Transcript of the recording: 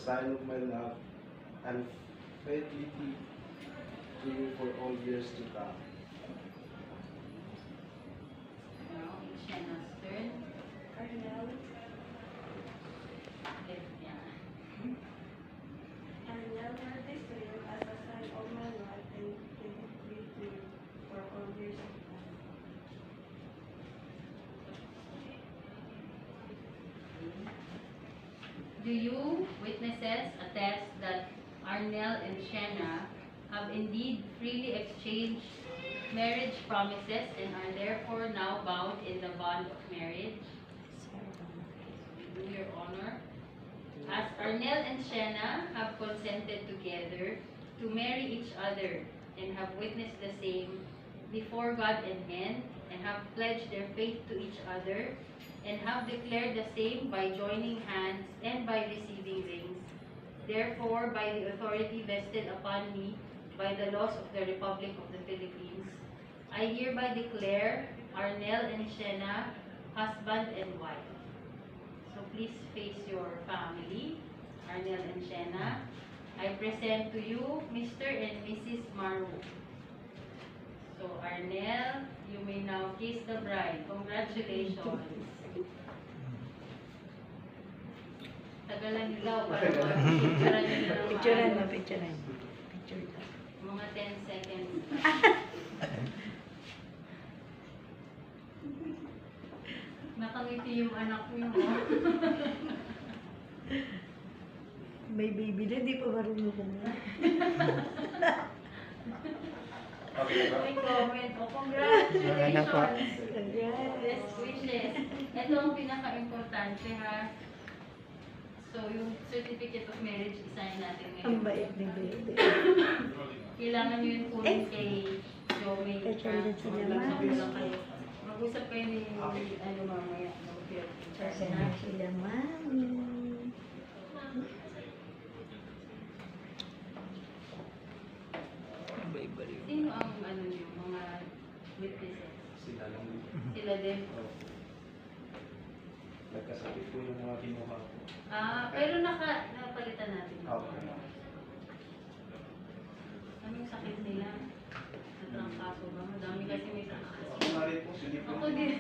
sign of my love and fidelity to you for all years to come. Now, it's Shanna's turn. Arnel, Yeah. Arnel, heard this to you as a sign of my love and fidelity to you for all years to come. Do you, witnesses, attest that Arnel and Shanna have indeed freely exchanged marriage promises and are therefore now bound in the bond of marriage? Do your honor. As Arnel and Shanna have consented together to marry each other and have witnessed the same before God and men, and have pledged their faith to each other, and have declared the same by joining hands and by receiving rings. Therefore, by the authority vested upon me by the laws of the Republic of the Philippines, I hereby declare Arnel and Shanna husband and wife. So please face your family, Arnel and Shanna. I present to you Mr. and Mrs. Maru. So Arnel, you may now kiss the bride. Congratulations. Tagalan nila para picturean nyo na ng Picturean mo, maayos. picturean. Picture ka. Mga 10 seconds. Nakangiti yung anak niyo. May baby na, di pa marunong kumain. Okay ba? May comment. Oh, congratulations. Congrats. Best wishes. Ito ang pinaka-importante ha. So, yung certificate of marriage, isahin natin Ang ngayon. bait ni baby. Kailangan nyo yung kunin kay Jomay. Kachandan sila, Mag-usap ma'am. kayo. Mag-usap kayo ni ano mamaya. Sasama sila, mami. Sino ang ano nyo, mga witnesses? Sila lang. Sila din. Oh. Nagkasakit po yung mga kinuha ko. Pero napalitan natin. Okay. Anong sakit nila? Natrangkaso ba? Madami kasi may sakit. Ako nga rin po, sige po. Ako din.